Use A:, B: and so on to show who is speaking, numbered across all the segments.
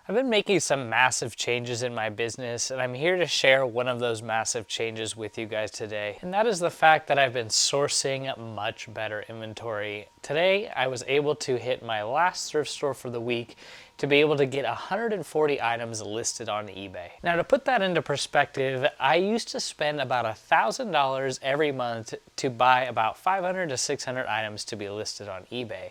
A: I've been making some massive changes in my business, and I'm here to share one of those massive changes with you guys today. And that is the fact that I've been sourcing much better inventory. Today, I was able to hit my last thrift store for the week to be able to get 140 items listed on eBay. Now, to put that into perspective, I used to spend about $1,000 every month to buy about 500 to 600 items to be listed on eBay.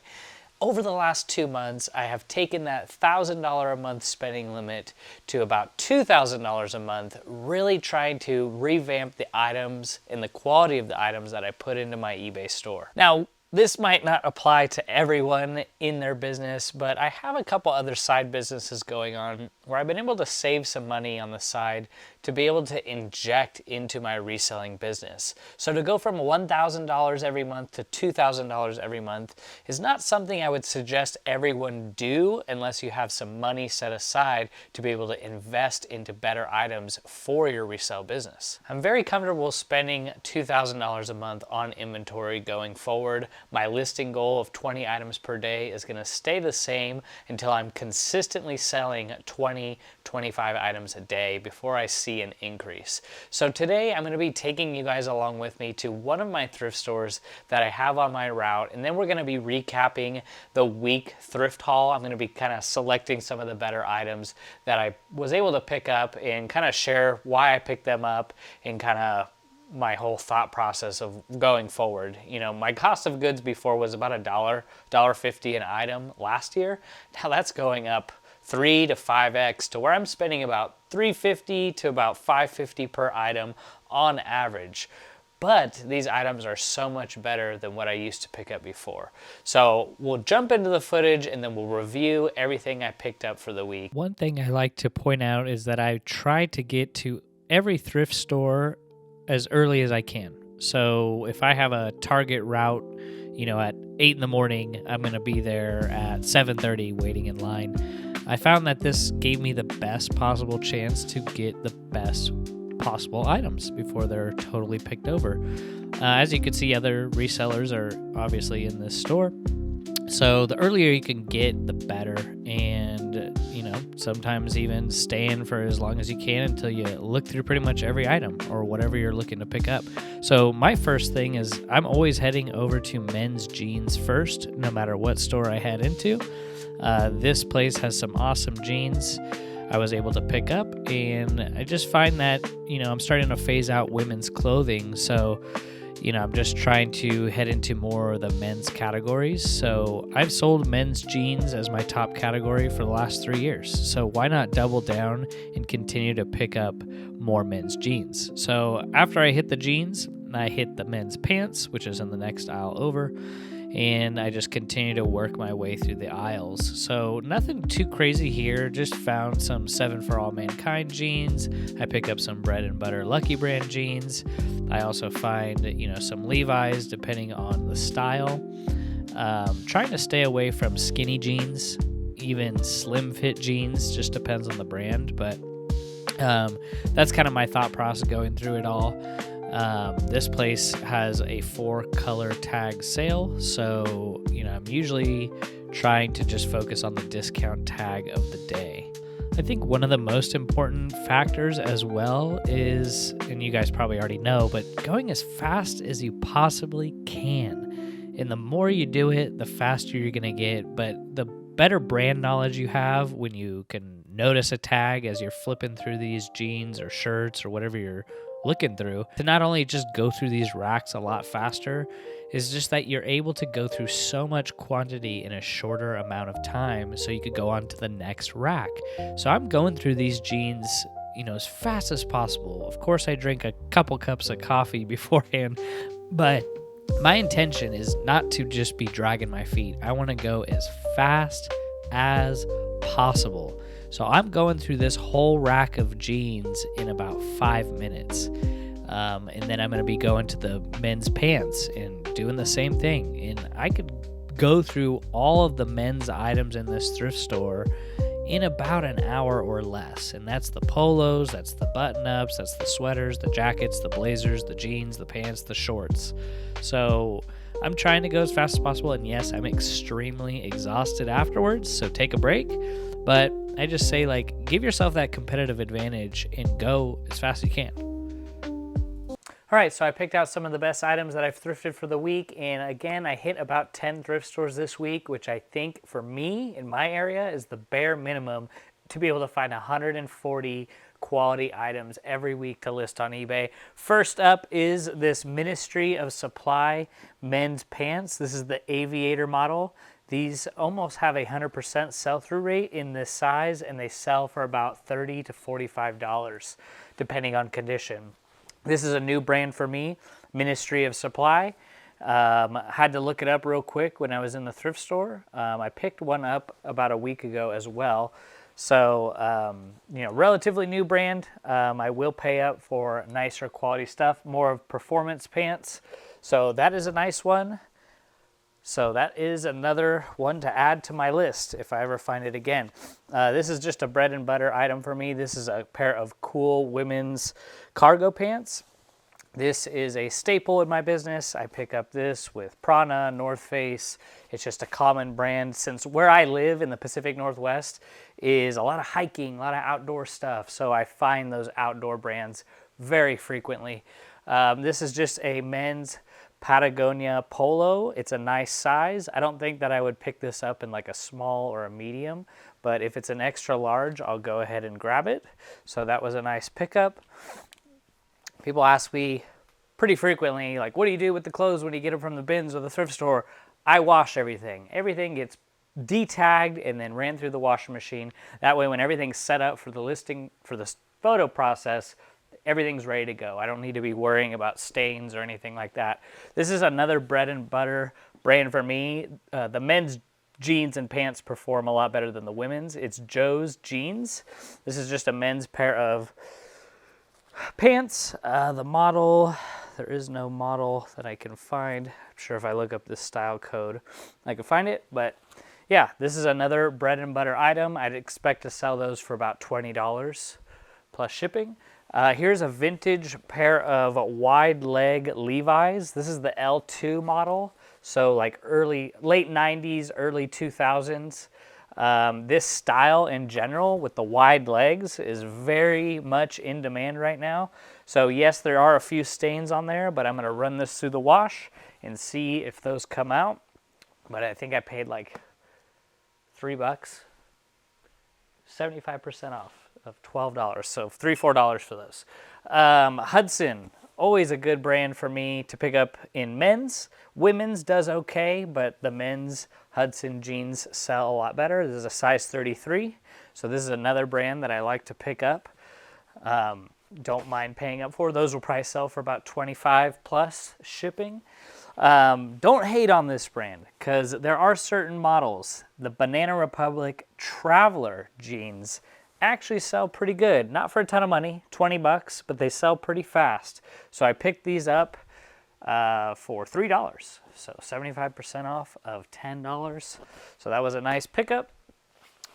A: Over the last 2 months, I have taken that $1,000 a month spending limit to about $2,000 a month, really trying to revamp the items and the quality of the items that I put into my eBay store. Now, this might not apply to everyone in their business, but I have a couple other side businesses going on where I've been able to save some money on the side to be able to inject into my reselling business. So to go from $1,000 every month to $2,000 every month is not something I would suggest everyone do unless you have some money set aside to be able to invest into better items for your resale business. I'm very comfortable spending $2,000 a month on inventory going forward. My listing goal of 20 items per day is going to stay the same until I'm consistently selling 20, 25 items a day before I see an increase. So today I'm going to be taking you guys along with me to one of my thrift stores that I have on my route, and then we're going to be recapping the week thrift haul. I'm going to be kind of selecting some of the better items that I was able to pick up and kind of share why I picked them up and kind of my whole thought process of going forward. You know, my cost of goods before was about $1.50 an item last year. Now that's going up 3 to 5x to where I'm spending about $3.50 to about $5.50 per item on average. But these items are so much better than what I used to pick up before. So we'll jump into the footage and then we'll review everything I picked up for the week.
B: One thing I like to point out is that I try to get to every thrift store as early as I can. So if I have a Target route, you know, at 8 in the morning, I'm going to be there at 7:30 waiting in line. I found that this gave me the best possible chance to get the best possible items before they're totally picked over. As you can see, other resellers are obviously in this store. So the earlier you can get, the better. And, you know, sometimes even stay in for as long as you can until you look through pretty much every item or whatever you're looking to pick up. So my first thing is I'm always heading over to men's jeans first, no matter what store I head into. This place has some awesome jeans I was able to pick up, and I just find that, you know, I'm starting to phase out women's clothing. So, you know, I'm just trying to head into more of the men's categories. So I've sold men's jeans as my top category for the last 3 years. So why not double down and continue to pick up more men's jeans? So after I hit the jeans, I hit the men's pants, which is in the next aisle over. And I just continue to work my way through the aisles. So nothing too crazy here, just found some 7 for All Mankind jeans. I pick up some Bread and Butter Lucky Brand jeans. I also find, you know, some Levi's depending on the style. Trying to stay away from skinny jeans, even slim fit jeans, just depends on the brand. But that's kind of my thought process going through it all. This place has a 4-color tag sale, so, you know, I'm usually trying to just focus on the discount tag of the day. I think one of the most important factors as well is, and you guys probably already know, but going as fast as you possibly can. And the more you do it, the faster you're going to get, but the better brand knowledge you have when you can notice a tag as you're flipping through these jeans or shirts or whatever you're looking through, to not only just go through these racks a lot faster, is just that you're able to go through so much quantity in a shorter amount of time so you could go on to the next rack. So I'm going through these jeans, you know, as fast as possible. Of course, I drink a couple cups of coffee beforehand, but my intention is not to just be dragging my feet. I want to go as fast as possible. So I'm going through this whole rack of jeans in about 5 minutes. And then I'm going to be going to the men's pants and doing the same thing. And I could go through all of the men's items in this thrift store in about an hour or less. And that's the polos, that's the button-ups, that's the sweaters, the jackets, the blazers, the jeans, the pants, the shorts. So I'm trying to go as fast as possible. And yes, I'm extremely exhausted afterwards, so take a break. But I just say, like, give yourself that competitive advantage and go as fast as you can.
A: All right, so I picked out some of the best items that I've thrifted for the week, and again, I hit about 10 thrift stores this week, which I think for me in my area is the bare minimum to be able to find 140 quality items every week to list on eBay. First up is this Ministry of Supply men's pants. This is the aviator model. These almost have a 100% sell-through rate in this size, and they sell for about $30 to $45 depending on condition. This is a new brand for me, Ministry of Supply. Had to look it up real quick when I was in the thrift store. I picked one up about a week ago as well. So, relatively new brand. I will pay up for nicer quality stuff, more of performance pants. So that is a nice one. So that is another one to add to my list if I ever find it again. This is just a bread and butter item for me. This is a pair of cool women's cargo pants. This is a staple in my business. I pick up this with Prana, North Face. It's just a common brand since where I live in the Pacific Northwest is a lot of hiking, a lot of outdoor stuff. So I find those outdoor brands very frequently. This is just a men's Patagonia polo. It's a nice size. I don't think that I would pick this up in like a small or a medium, but if it's an extra large, I'll go ahead and grab it. So that was a nice pickup. People ask me pretty frequently, like, what do you do with the clothes when you get them from the bins or the thrift store? I wash everything. Everything gets de-tagged and then ran through the washing machine. That way when everything's set up for the listing, for the photo process, everything's ready to go. I don't need to be worrying about stains or anything like that. This is another bread and butter brand for me. The men's jeans and pants perform a lot better than the women's. It's Joe's Jeans. This is just a men's pair of pants. The model, there is no model that I can find. I'm sure if I look up this style code, I can find it. But yeah, this is another bread and butter item. I'd expect to sell those for about $20 plus shipping. Here's a vintage pair of wide leg Levi's. This is the L2 model. So like late 90s, early 2000s. This style in general with the wide legs is very much in demand right now. So yes, there are a few stains on there, but I'm going to run this through the wash and see if those come out. But I think I paid like $3, 75% off of $12. So $3-4 for those. Hudson, always a good brand for me to pick up in men's. Women's does okay, but the men's Hudson jeans sell a lot better. This is a size 33. So this is another brand that I like to pick up. Don't mind paying up for. Those will probably sell for about $25 plus shipping. Don't hate on this brand because there are certain models. The Banana Republic Traveler jeans actually sell pretty good. Not for a ton of money, $20, but they sell pretty fast. So I picked these up for $3. So 75% off of $10. So that was a nice pickup.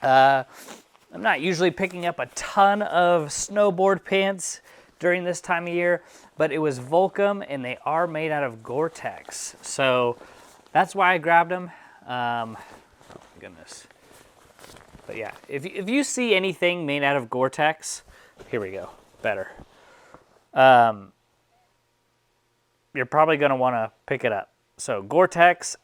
A: I'm not usually picking up a ton of snowboard pants during this time of year, but it was Volcom and they are made out of Gore-Tex. So that's why I grabbed them. Oh my goodness. But yeah, if you see anything made out of Gore-Tex, here we go, better. You're probably gonna wanna pick it up. So Gore-Tex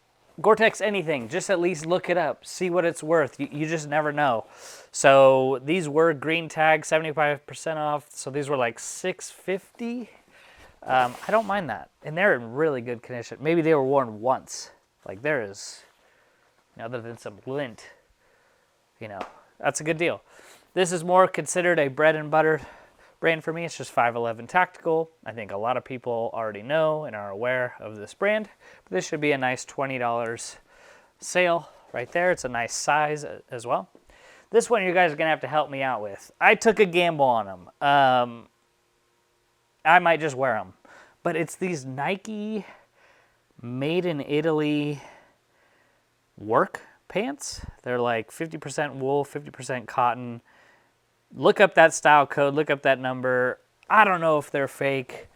A: anything, just at least look it up, see what it's worth. You just never know. So these were green tag, 75% off. So these were like $6.50. I don't mind that. And they're in really good condition. Maybe they were worn once. Like there is, other than some lint, that's a good deal. This is more considered a bread and butter brand for me. It's just 511 Tactical. I think a lot of people already know and are aware of this brand. But this should be a nice $20 sale right there. It's a nice size as well. This one you guys are going to have to help me out with. I took a gamble on them. I might just wear them. But it's these Nike made in Italy work pants. They're like 50% wool, 50% cotton. Look up that style code, look up that number. I don't know if they're fake.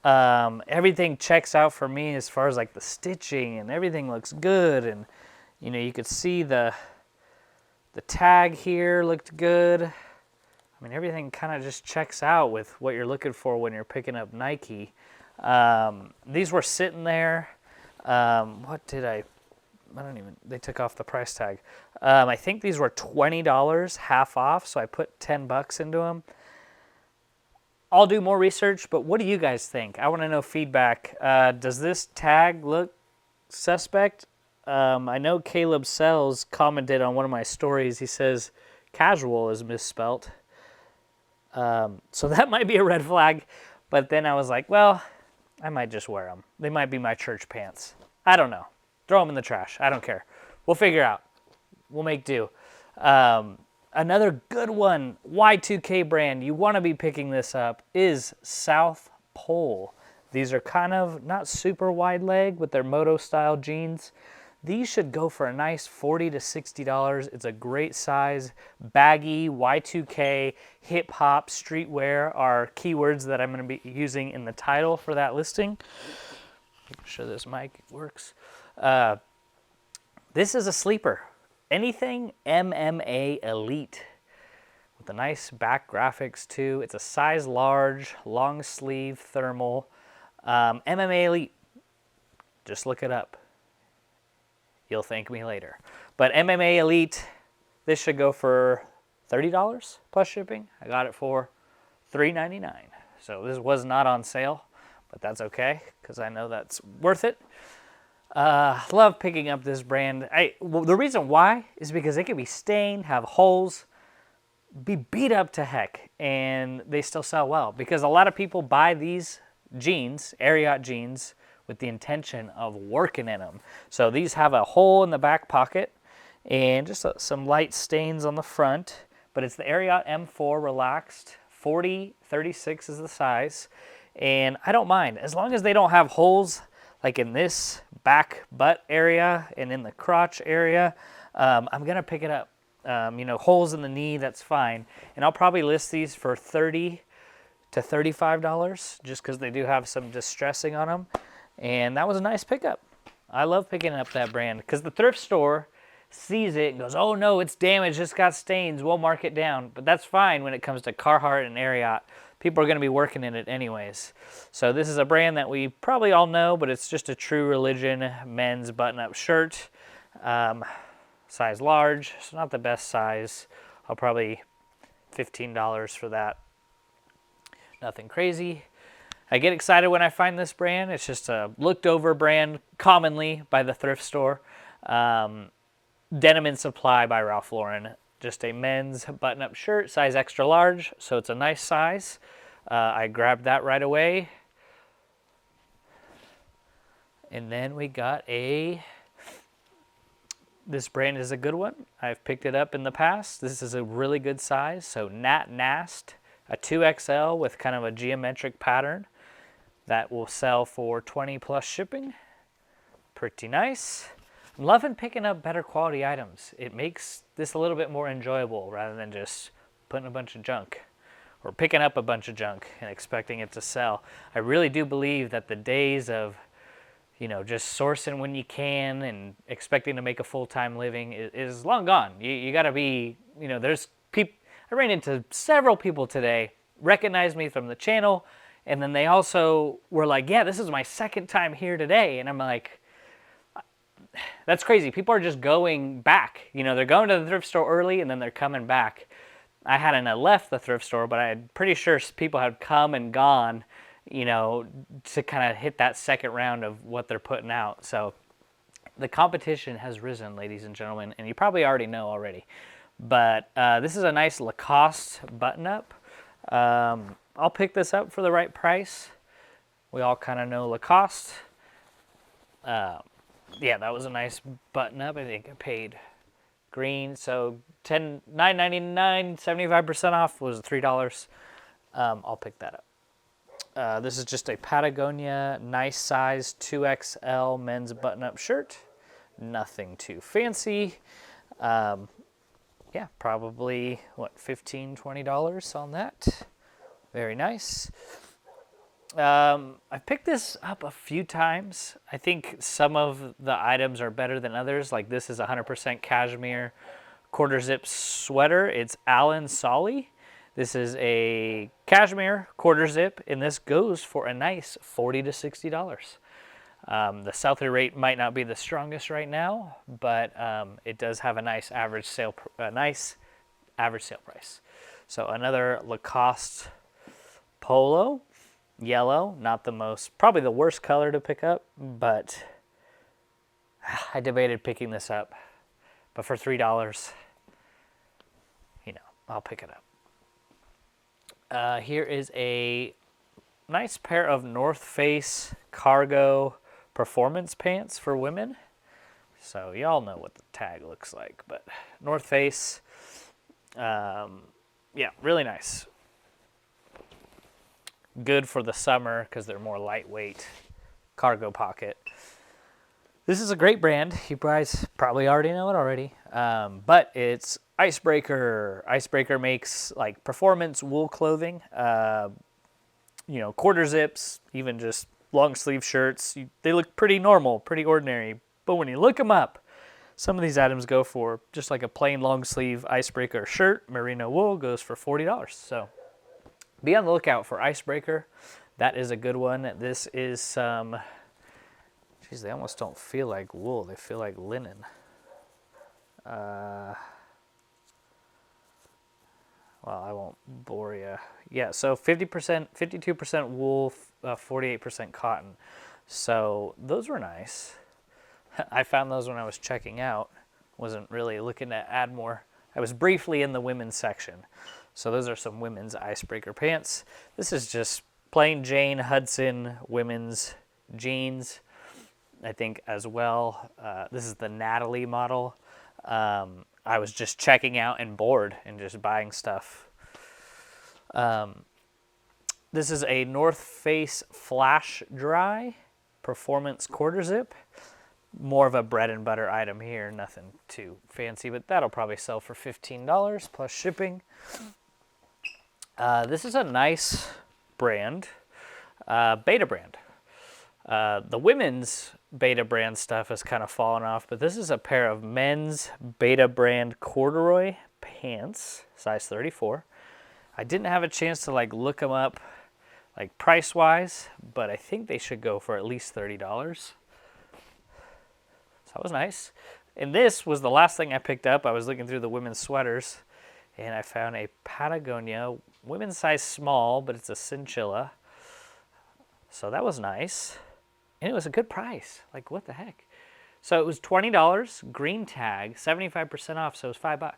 A: Everything checks out for me as far as like the stitching and everything looks good. And, you could see the The tag here looked good. I mean, everything kind of just checks out with what you're looking for when you're picking up Nike. These were sitting there. What did I don't even, they took off the price tag. I think these were $20, half off, so I put $10 into them. I'll do more research, but what do you guys think? I want to know feedback. Does this tag look suspect? I know Caleb Sells commented on one of my stories. He says casual is misspelt. So that might be a red flag. But then I was like, well, I might just wear them. They might be my church pants. I don't know. Throw them in the trash. I don't care. We'll figure out. We'll make do. Another good one, Y2K brand, you want to be picking this up, is South Pole. These are kind of not super wide leg with their moto style jeans. These should go for a nice $40 to $60. It's a great size. Baggy, Y2K, hip hop, streetwear are keywords that I'm going to be using in the title for that listing. Make sure this mic works. This is a sleeper. Anything MMA Elite with the nice back graphics too. It's a size large, long sleeve thermal. MMA Elite. Just look it up. You'll thank me later. But MMA Elite, this should go for $30 plus shipping. I got it for $3.99. So this was not on sale, but that's okay because I know that's worth it. Love picking up this brand. The reason why is because it can be stained, have holes, be beat up to heck, and they still sell well. Because a lot of people buy these jeans, Ariat jeans, with the intention of working in them. So these have a hole in the back pocket and just some light stains on the front. But it's the Ariat M4 relaxed. 40-36 is the size. And I don't mind. As long as they don't have holes like in this back butt area and in the crotch area, I'm going to pick it up. Holes in the knee, that's fine. And I'll probably list these for $30 to $35 just because they do have some distressing on them. And that was a nice pickup. I love picking up that brand because the thrift store sees it and goes, oh no, it's damaged, it's got stains, we'll mark it down. But that's fine when it comes to Carhartt and Ariat. People are going to be working in it anyways. So this is a brand that we probably all know, but it's just a True Religion men's button-up shirt. Size large, so not the best size. I'll probably $15 for that. Nothing crazy. I get excited when I find this brand. It's just a looked-over brand, commonly by the thrift store. Denim and Supply by Ralph Lauren. Just a men's button-up shirt, size extra large, so it's a nice size. I grabbed that right away. And then we got this brand is a good one. I've picked it up in the past. This is a really good size, so Nat Nast, a 2XL with kind of a geometric pattern. That will sell for $20 plus shipping. Pretty nice. I'm loving picking up better quality items. It makes this a little bit more enjoyable rather than just putting a bunch of junk or picking up a bunch of junk and expecting it to sell. I really do believe that the days of, just sourcing when you can and expecting to make a full-time living is long gone. You got to be, there's people, I ran into several people today, recognized me from the channel, and then they also were like, yeah, this is my second time here today. And I'm like, that's crazy. People are just going back. They're going to the thrift store early and then they're coming back. I hadn't left the thrift store, but I'm pretty sure people had come and gone, to kind of hit that second round of what they're putting out. So the competition has risen, ladies and gentlemen, and you probably already know already. But this is a nice Lacoste button-up. I'll pick this up for the right price. We all kind of know Lacoste. Yeah, that was a nice button-up. I think I paid green, so $9.99, 75% off was $3. I'll pick that up. This is just a Patagonia nice size 2XL men's button-up shirt. Nothing too fancy. Yeah, probably, $15, $20 on that. Very nice. I've picked this up a few times. I think some of the items are better than others. Like this is 100% cashmere quarter zip sweater. It's Allen Solly. This is a cashmere quarter zip, and this goes for a nice $40 to $60. The sell-through rate might not be the strongest right now, but it does have a nice average sale price. So another Lacoste polo, yellow, not the most, probably the worst color to pick up, but I debated picking this up. But for $3, I'll pick it up. Here is a nice pair of North Face cargo performance pants for women. So y'all know what the tag looks like, but North Face, yeah, really nice. Good for the summer because they're more lightweight, cargo pocket. This is a great brand. You guys probably already know it already, but it's Icebreaker. Icebreaker makes like performance wool clothing, quarter zips, even just long sleeve shirts. They look pretty normal, pretty ordinary, but when you look them up, some of these items go for just like a plain long sleeve Icebreaker shirt. Merino wool goes for $40. So be on the lookout for Icebreaker. That is a good one. This is some, geez, they almost don't feel like wool. They feel like linen. Well, I won't bore you. Yeah, so 50%, 52% wool, 48% cotton. So those were nice. I found those when I was checking out. Wasn't really looking to add more. I was briefly in the women's section. So those are some women's Icebreaker pants. This is just plain Jane Hudson women's jeans, I think, as well. This is the Natalie model. I was just checking out and bored and just buying stuff. This is a North Face Flash Dry Performance Quarter Zip. More of a bread and butter item here, nothing too fancy, but that'll probably sell for $15 plus shipping. This is a nice brand, Beta brand. The women's Beta brand stuff has kind of fallen off, but this is a pair of men's Beta brand corduroy pants, size 34. I didn't have a chance to look them up price wise, but I think they should go for at least $30. So that was nice. And this was the last thing I picked up. I was looking through the women's sweaters, and I found a Patagonia women's size small, but it's a cinchilla. So that was nice. And it was a good price. What the heck? So it was $20, green tag, 75% off, so it was $5.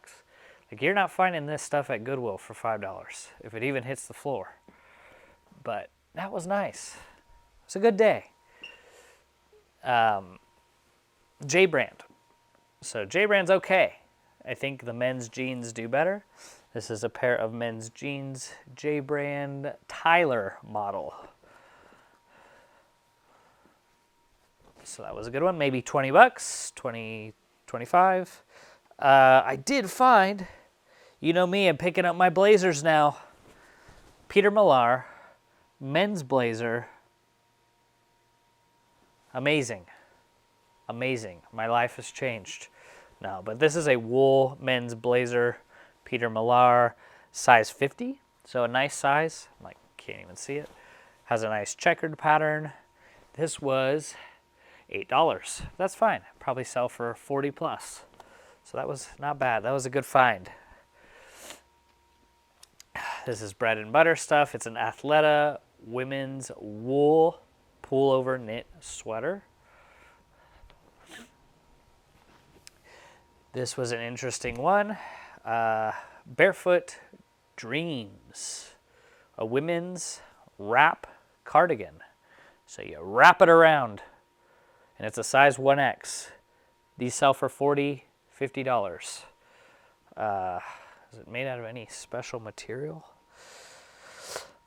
A: You're not finding this stuff at Goodwill for $5, if it even hits the floor. But that was nice. It was a good day. J brand. So J brand's okay. I think the men's jeans do better. This is a pair of men's jeans, J brand Tyler model. So that was a good one. Maybe $20, 20, 25. I did find, you know me, I'm picking up my blazers now. Peter Millar, men's blazer. Amazing. Amazing. My life has changed. No, but this is a wool men's blazer, Peter Millar, size 50. So a nice size. Can't even see it. Has a nice checkered pattern. This was $8. That's fine. Probably sell for 40 plus. So that was not bad. That was a good find. This is bread and butter stuff. It's an Athleta women's wool pullover knit sweater. This was an interesting one. Barefoot Dreams, a women's wrap cardigan. So you wrap it around, and it's a size 1X. These sell for $40, $50. Is it made out of any special material?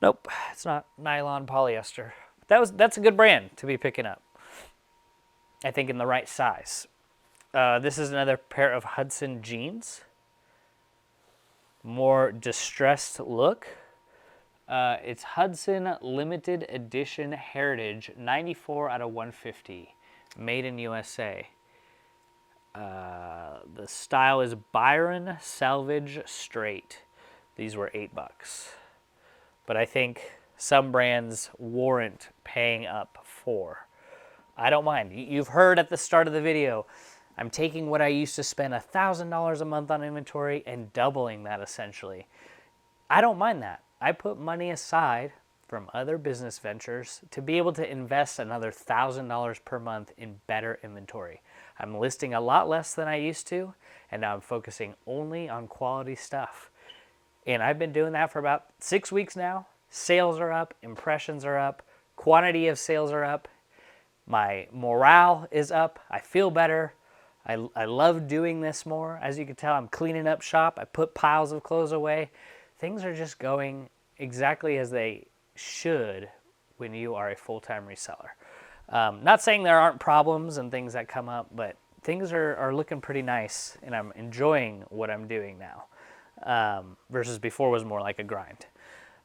A: Nope, it's not nylon polyester. That's a good brand to be picking up. I think in the right size. This is another pair of Hudson jeans. More distressed look. It's Hudson Limited Edition Heritage, 94 out of 150. Made in USA. The style is Byron Salvage Straight. These were $8. But I think some brands warrant paying up for. I don't mind. You've heard at the start of the video, I'm taking what I used to spend $1,000 a month on inventory and doubling that essentially. I don't mind that. I put money aside from other business ventures to be able to invest another $1,000 per month in better inventory. I'm listing a lot less than I used to, and now I'm focusing only on quality stuff. And I've been doing that for about 6 weeks now. Sales are up, impressions are up, quantity of sales are up, my morale is up, I feel better. I love doing this more. As you can tell, I'm cleaning up shop. I put piles of clothes away. Things are just going exactly as they should when you are a full-time reseller. Not saying there aren't problems and things that come up, but things are looking pretty nice, and I'm enjoying what I'm doing now. Versus before was more like a grind.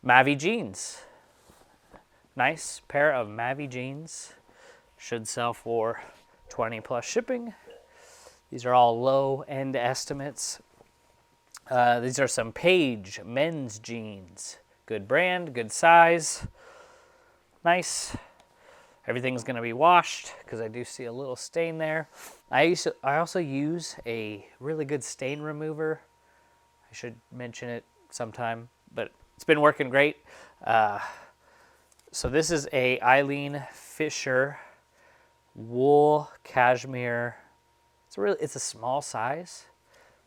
A: Mavi jeans. Nice pair of Mavi jeans. Should sell for 20 plus shipping. These are all low-end estimates. These are some Page men's jeans. Good brand, good size. Nice. Everything's going to be washed because I do see a little stain there. I also use a really good stain remover. I should mention it sometime, but it's been working great. So this is a Eileen Fisher wool cashmere. It's a small size,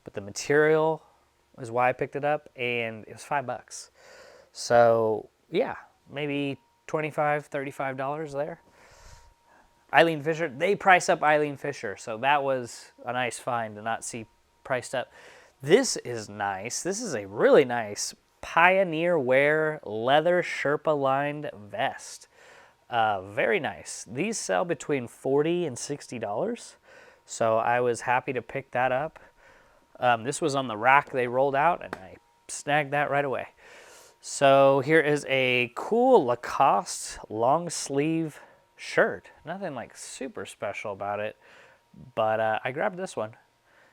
A: but the material is why I picked it up, and it was $5. So yeah, maybe $25, $35 there. Eileen Fisher, they price up Eileen Fisher, so that was a nice find to not see priced up. This is nice. This is a really nice Pioneer Wear leather Sherpa lined vest. Very nice. These sell between $40 and $60, so I was happy to pick that up. This was on the rack they rolled out, and I snagged that right away. So here is a cool Lacoste long sleeve shirt. Nothing like super special about it, but I grabbed this one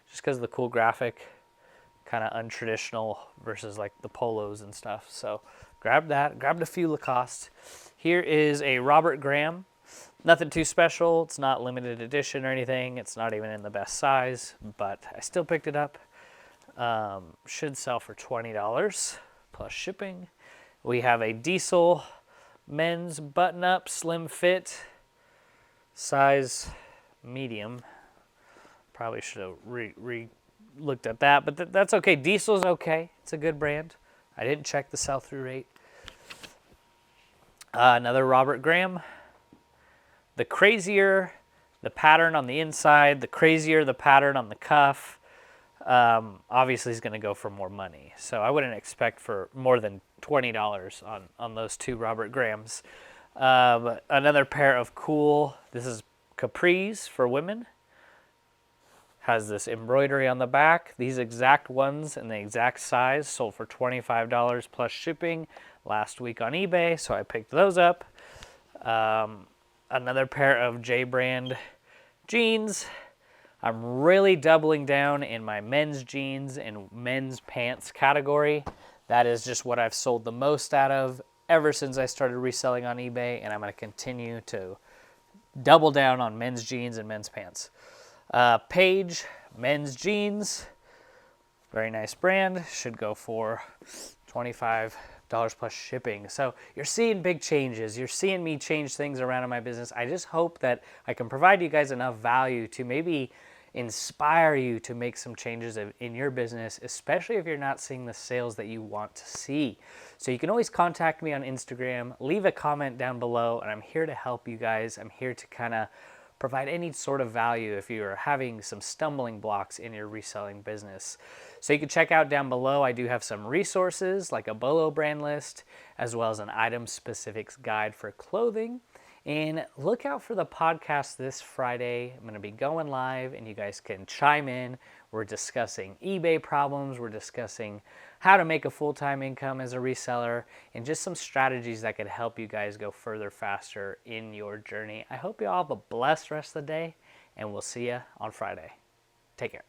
A: just because of the cool graphic, kind of untraditional versus like the polos and stuff. So grabbed that, grabbed a few Lacoste. Here is a Robert Graham. Nothing too special. It's not limited edition or anything. It's not even in the best size, but I still picked it up. Should sell for $20 plus shipping. We have a Diesel men's button-up slim fit, size medium. Probably should have looked at that, but that's okay. Diesel's okay. It's a good brand. I didn't check the sell-through rate. Another Robert Graham. The crazier the pattern on the inside, the crazier the pattern on the cuff, obviously is going to go for more money. So I wouldn't expect for more than $20 on those two Robert Grahams. Another pair of cool, this is capris for women. Has this embroidery on the back. These exact ones in the exact size sold for $25 plus shipping last week on eBay, so I picked those up. Another pair of J brand jeans. I'm really doubling down in my men's jeans and men's pants category. That is just what I've sold the most out of ever since I started reselling on eBay, and I'm going to continue to double down on men's jeans and men's pants. Page men's jeans, very nice brand, should go for $25 plus shipping. So you're seeing big changes. You're seeing me change things around in my business. I just hope that I can provide you guys enough value to maybe inspire you to make some changes in your business, especially if you're not seeing the sales that you want to see. So you can always contact me on Instagram, leave a comment down below, and I'm here to help you guys. I'm here to kind of provide any sort of value if you are having some stumbling blocks in your reselling business. So you can check out down below. I do have some resources like a Bolo brand list, as well as an item specifics guide for clothing. And look out for the podcast this Friday. I'm going to be going live, and you guys can chime in. We're discussing eBay problems. We're discussing how to make a full-time income as a reseller, and just some strategies that could help you guys go further faster in your journey. I hope you all have a blessed rest of the day, and we'll see you on Friday. Take care.